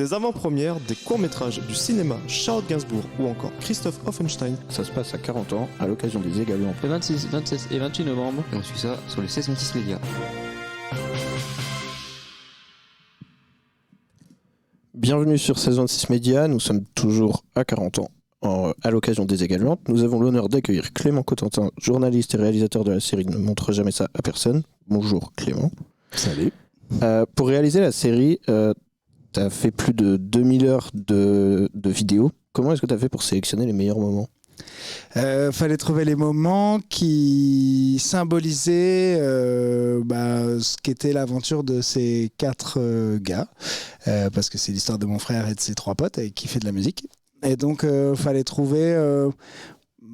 Des avant-premières, des courts-métrages, du cinéma, Charlotte Gainsbourg ou encore Christoph Offenstein. Ça se passe à 40 ans, à l'occasion des Également. Le 26, 27 et 28 novembre. Et on suit ça sur les 1626 médias. Bienvenue sur 1626 Médias, nous sommes toujours à 40 ans. À l'occasion des Également, nous avons l'honneur d'accueillir Clément Cotentin, journaliste et réalisateur de la série Ne montre jamais ça à personne. Bonjour Clément. Salut. Pour réaliser la série, tu as fait plus de 2000 heures de vidéos. Comment est-ce que tu as fait pour sélectionner les meilleurs moments ? Fallait trouver les moments qui symbolisaient ce qu'était l'aventure de ces 4 gars, parce que c'est l'histoire de mon frère et de ses 3 potes avec qui fait de la musique. Et donc fallait trouver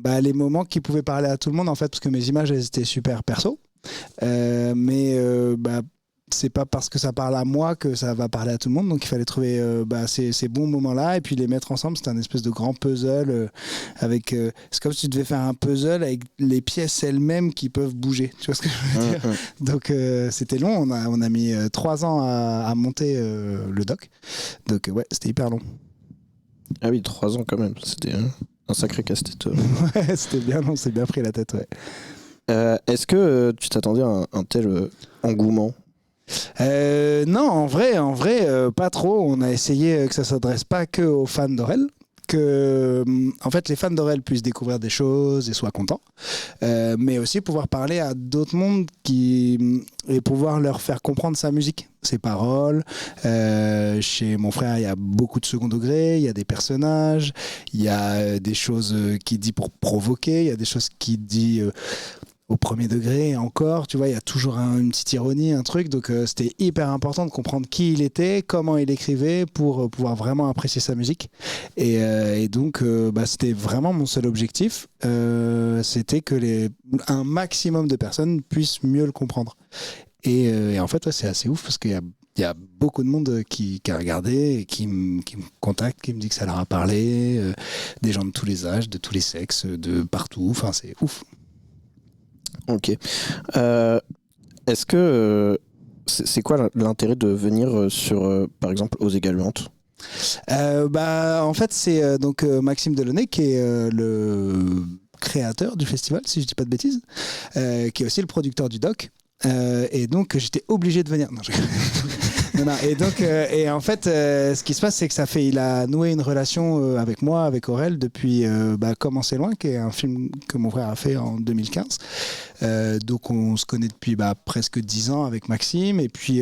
les moments qui pouvaient parler à tout le monde en fait, parce que mes images elles étaient super perso, mais c'est pas parce que ça parle à moi que ça va parler à tout le monde, donc il fallait trouver ces bons moments-là et puis les mettre ensemble. C'était un espèce de grand puzzle avec. C'est comme si tu devais faire un puzzle avec les pièces elles-mêmes qui peuvent bouger. Tu vois ce que je veux dire ? Donc c'était long. On a mis 3 ans à monter le doc. Donc ouais, c'était hyper long. Ah oui, 3 ans quand même. C'était un sacré casse-tête. Ouais, c'était bien long. C'est bien pris la tête. Ouais. Est-ce que tu t'attendais à un tel engouement ? Non, en vrai, pas trop. On a essayé que ça s'adresse pas que aux fans d'Aurel, que en fait les fans d'Aurel puissent découvrir des choses et soient contents, mais aussi pouvoir parler à d'autres mondes et pouvoir leur faire comprendre sa musique, ses paroles. Chez mon frère, il y a beaucoup de second degré, il y a des personnages, il y a des choses qu'il dit pour provoquer, il y a des choses qu'il dit au premier degré, et encore, tu vois, il y a toujours une petite ironie, un truc, donc c'était hyper important de comprendre qui il était, comment il écrivait, pour pouvoir vraiment apprécier sa musique, et donc c'était vraiment mon seul objectif, c'était que un maximum de personnes puissent mieux le comprendre, et en fait ouais, c'est assez ouf, parce qu'il y a beaucoup de monde qui a regardé et qui me contacte, qui me dit que ça leur a parlé, des gens de tous les âges, de tous les sexes, de partout, enfin c'est ouf. Ok. Est-ce que c'est quoi l'intérêt de venir sur, par exemple, aux Également ? En fait, c'est donc Maxime Delaunay qui est le créateur du festival, si je dis pas de bêtises, qui est aussi le producteur du doc. Et donc j'étais obligé de venir. Non, et donc et en fait ce qui se passe c'est que il a noué une relation avec moi, avec Aurel depuis Comment c'est loin, qui est un film que mon frère a fait en 2015. Donc on se connaît depuis presque 10 ans avec Maxime, et puis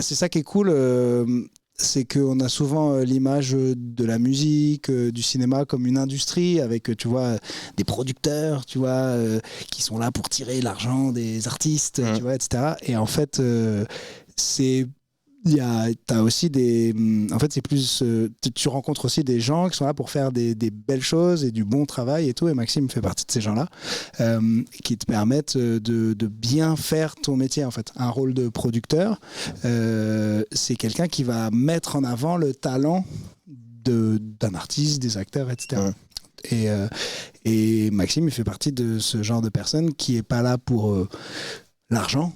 c'est ça qui est cool. C'est qu'on a souvent l'image de la musique, du cinéma comme une industrie avec, tu vois, des producteurs, tu vois, qui sont là pour tirer l'argent des artistes, tu vois, etc. Et en fait, t'as aussi en fait c'est plus tu rencontres aussi des gens qui sont là pour faire des belles choses et du bon travail et tout, et Maxime fait partie de ces gens là qui te permettent de bien faire ton métier. En fait, un rôle de producteur, c'est quelqu'un qui va mettre en avant le talent d'un artiste, des acteurs, etc. Et Maxime, il fait partie de ce genre de personne qui est pas là pour l'argent,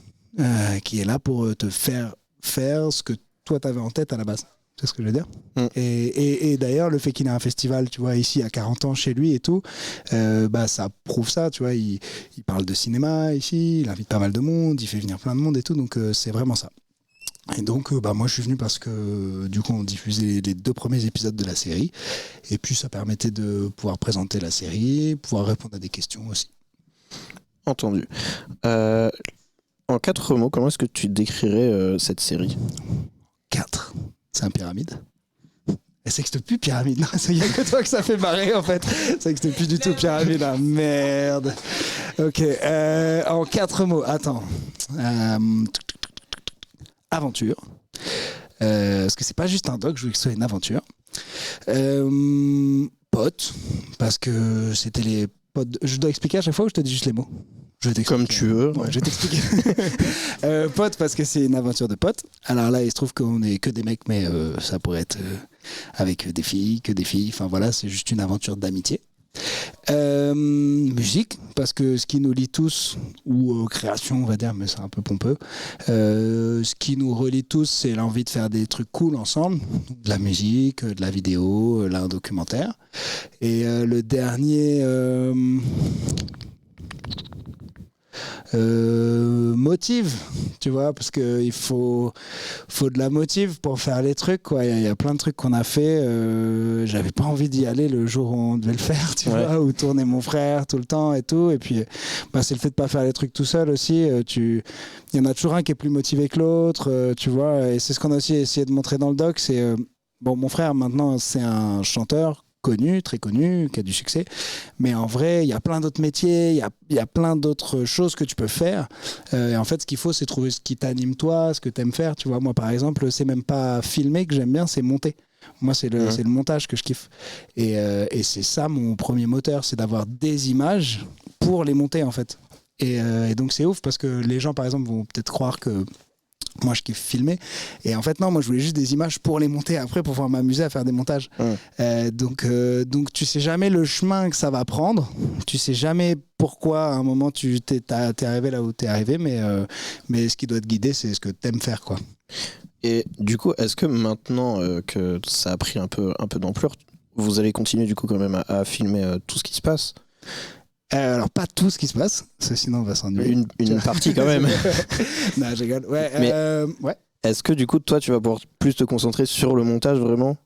qui est là pour te faire ce que toi t'avais en tête à la base. C'est ce que je veux dire. Et d'ailleurs, le fait qu'il ait un festival, tu vois, ici à 40 ans chez lui et tout, ça prouve ça, tu vois. Il parle de cinéma ici, il invite pas mal de monde, il fait venir plein de monde et tout, donc c'est vraiment ça. Et donc moi je suis venu parce que du coup on diffusait les 2 premiers épisodes de la série, et puis ça permettait de pouvoir présenter la série, pouvoir répondre à des questions aussi. Entendu. En 4 mots, comment est-ce que tu décrirais cette série ? 4. C'est un pyramide. Et c'est que c'était plus pyramide. Non, il n'y a que toi que ça fait marrer en fait. C'est que c'était plus du tout pyramide. Ah, merde. Ok. En 4 mots. Attends. Aventure. Parce que c'est pas juste un doc, je veux que ce soit une aventure. Potes. Parce que c'était les potes. Je dois expliquer à chaque fois ou je te dis juste les mots ? Comme tu veux. Ouais, je vais t'expliquer. Potes, parce que c'est une aventure de potes. Alors là, il se trouve qu'on est que des mecs, mais ça pourrait être avec des filles, que des filles. Enfin voilà, c'est juste une aventure d'amitié. Musique, parce que ce qui nous lie tous, ou création, on va dire, mais c'est un peu pompeux. Ce qui nous relie tous, c'est l'envie de faire des trucs cool ensemble, de la musique, de la vidéo, là un documentaire. Et le dernier. Motive, tu vois, parce que il faut de la motive pour faire les trucs, quoi. Il y a plein de trucs qu'on a fait, j'avais pas envie d'y aller le jour où on devait le faire, tu vois, ou tourner mon frère tout le temps et tout, et puis c'est le fait de pas faire les trucs tout seul aussi, il y en a toujours un qui est plus motivé que l'autre, tu vois, et c'est ce qu'on a aussi essayé de montrer dans le doc, c'est mon frère maintenant c'est un chanteur connu, très connu, qui a du succès. Mais en vrai, il y a plein d'autres métiers, il y a plein d'autres choses que tu peux faire. Et en fait, ce qu'il faut, c'est trouver ce qui t'anime toi, ce que tu aimes faire. Tu vois, moi, par exemple, c'est même pas filmer que j'aime bien, c'est monter. Moi, c'est le montage que je kiffe. Et c'est ça, mon premier moteur, c'est d'avoir des images pour les monter, en fait. Et donc, c'est ouf parce que les gens, par exemple, vont peut-être croire que moi je kiffe filmer et en fait non, moi je voulais juste des images pour les monter après pour pouvoir m'amuser à faire des montages. Donc tu sais jamais le chemin que ça va prendre, tu sais jamais pourquoi à un moment t'es arrivé là où t'es arrivé, mais ce qui doit te guider c'est ce que t'aimes faire, quoi. Et du coup, est-ce que maintenant que ça a pris un peu d'ampleur, vous allez continuer du coup quand même à filmer tout ce qui se passe? Alors pas tout ce qui se passe, parce que sinon on va s'ennuyer. Une partie quand même. Non, je rigole. Ouais. Est-ce que du coup toi tu vas pouvoir plus te concentrer sur le montage vraiment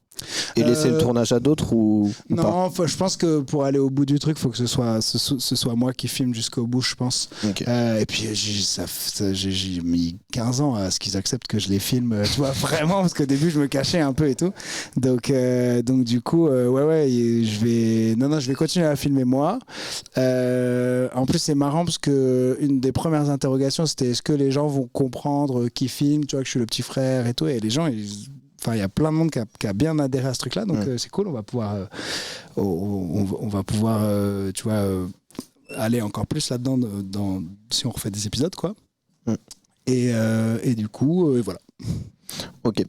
et laisser le tournage à d'autres ou non, pas? je pense que pour aller au bout du truc, il faut que ce soit moi qui filme jusqu'au bout, je pense. Okay. Et puis j'ai mis 15 ans à ce qu'ils acceptent que je les filme, tu vois, vraiment, parce qu'au début je me cachais un peu et tout. Donc du coup, je vais continuer à filmer moi. En plus c'est marrant parce que une des premières interrogations c'était est-ce que les gens vont comprendre qui filme, tu vois, que je suis le petit frère et tout, et les gens il y a plein de monde qui a bien adhéré à ce truc-là, donc c'est cool. On va pouvoir, tu vois, aller encore plus là-dedans si on refait des épisodes, quoi. Et du coup, voilà. Ok.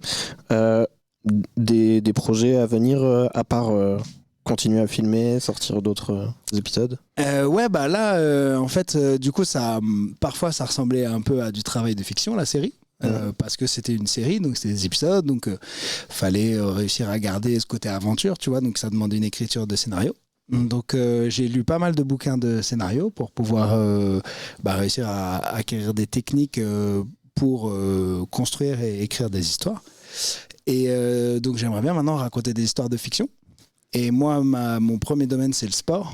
Des projets à venir à part continuer à filmer, sortir d'autres épisodes? Là, en fait, du coup, parfois, ça ressemblait un peu à du travail de fiction, la série. Parce que c'était une série, donc c'était des épisodes, donc fallait réussir à garder ce côté aventure, tu vois, donc ça demandait une écriture de scénario. Donc j'ai lu pas mal de bouquins de scénario pour pouvoir réussir à acquérir des techniques pour construire et écrire des histoires. Et donc j'aimerais bien maintenant raconter des histoires de fiction. Et moi, mon premier domaine, c'est le sport.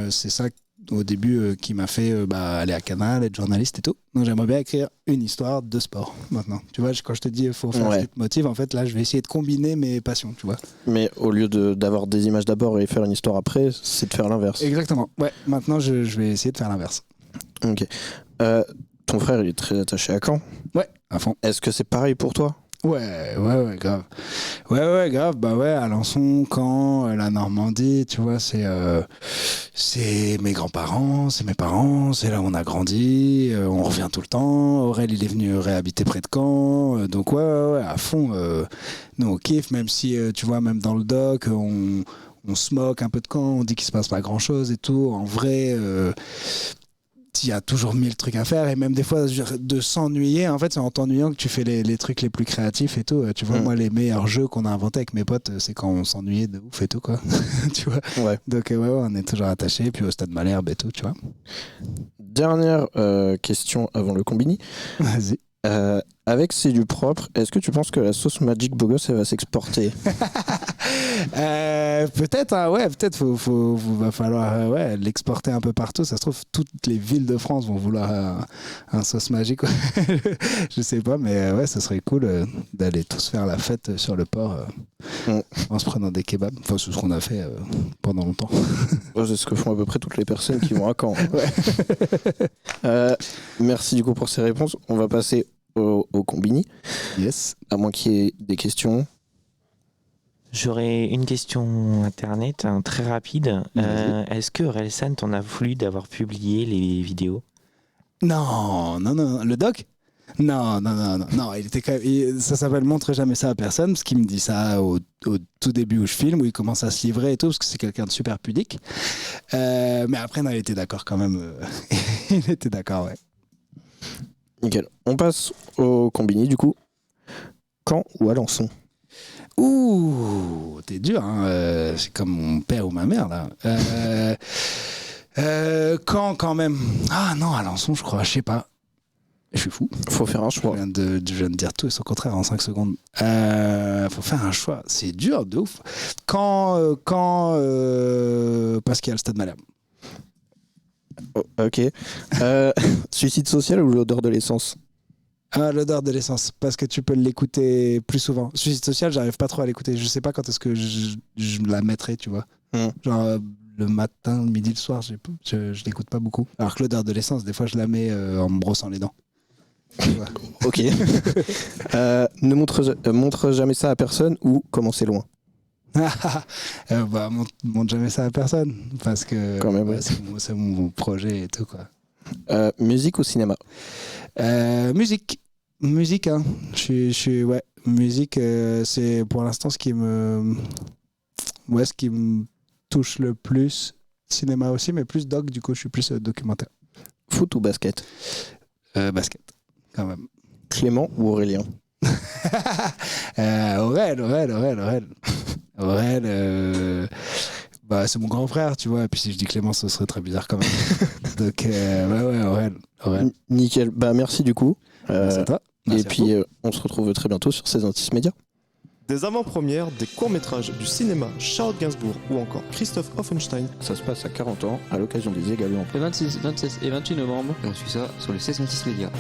C'est ça au début qui m'a fait aller à Canal, être journaliste et tout. Donc j'aimerais bien écrire une histoire de sport maintenant. Tu vois, quand je te dis il faut faire ce qui te motive, en fait là je vais essayer de combiner mes passions, tu vois. Mais au lieu d'avoir des images d'abord et faire une histoire après, c'est de faire l'inverse. Exactement. Ouais, maintenant je vais essayer de faire l'inverse. Ok. Ton frère il est très attaché à Caen. Ouais, à fond. Est-ce que c'est pareil pour toi? Ouais, grave. Ouais, grave. Alençon, Caen, la Normandie, tu vois, c'est mes grands-parents, c'est mes parents, c'est là où on a grandi, on revient tout le temps. Aurel, il est venu réhabiter près de Caen, donc ouais, à fond. Nous, on kiffe, même si, tu vois, même dans le doc, on se moque un peu de Caen, on dit qu'il se passe pas grand-chose et tout. En vrai... il y a toujours 1000 trucs à faire et même des fois de s'ennuyer, en fait c'est en t'ennuyant que tu fais les trucs les plus créatifs et tout, tu vois. Moi les meilleurs jeux qu'on a inventés avec mes potes c'est quand on s'ennuyait de ouf et tout, quoi. Tu vois, donc on est toujours attachés, puis au Stade Malherbe et tout, tu vois. Dernière question avant le combini. Vas-y. Avec C'est du propre, est-ce que tu penses que la sauce Magic Bogos elle va s'exporter? Peut-être, hein, ouais, peut-être va falloir l'exporter un peu partout. Ça se trouve, toutes les villes de France vont vouloir un sauce magique. Je sais pas, mais ouais, ça serait cool d'aller tous faire la fête sur le port en se prenant des kebabs. Enfin, c'est ce qu'on a fait pendant longtemps. C'est ce que font à peu près toutes les personnes qui vont à Caen. Merci du coup pour ces réponses. On va passer au combini. Yes. À moins qu'il y ait des questions. J'aurais une question internet très rapide. Est-ce que Relsan t'en a voulu d'avoir publié les vidéos? Non. Le doc? Non, il était quand même, ça s'appelle Montre jamais ça à personne, parce qu'il me dit ça au tout début où je filme, où il commence à se livrer et tout, parce que c'est quelqu'un de super pudique. Mais après, non, il était d'accord quand même. Il était d'accord, ouais. Nickel. On passe au Combini, du coup. Caen ou Alençon? Ouh, t'es dur, hein. C'est comme mon père ou ma mère, là. Quand même. Ah non, Alençon, je crois, je sais pas. Je suis fou. Faut faire un Je choix. viens de dire tout et son contraire en 5 secondes. Faut faire un choix. C'est dur, de ouf. Parce qu'il y a le Stade Malherbe. Oh, ok. Suicide social ou l'odeur de l'essence? Ah, l'odeur de l'essence, parce que tu peux l'écouter plus souvent. Suicide social, j'arrive pas trop à l'écouter. Je sais pas quand est-ce que je la mettrai, tu vois. Genre le matin, le midi, le soir, je l'écoute pas beaucoup. Alors que l'odeur de l'essence, des fois, je la mets en me brossant les dents. Tu vois. Ok. Ne montre jamais ça à personne ou commencer loin? Montre jamais ça à personne, parce que Quand même, ouais. c'est mon projet et tout, quoi. Musique ou cinéma? Musique, hein. Ouais, musique, c'est pour l'instant ce qui me touche le plus. Cinéma aussi, mais plus doc, du coup, je suis plus documentaire. Foot ou basket? Basket, quand même. Clément ou Aurélien? Aurel, c'est mon grand frère, tu vois. Et puis si je dis Clément, ce serait très bizarre quand même. Donc, ouais, Aurel. Nickel. Bah, merci du coup. Merci à toi. Merci Et à puis, vous. on se retrouve très bientôt sur Saison 6 Média. Des avant-premières, des courts-métrages, du cinéma, Charlotte Gainsbourg ou encore Christophe Offenstein. Ça se passe à 40 ans, à l'occasion des Également. Le 26, 27 et 28 novembre. Et on suit ça sur les 16 Métis Médias.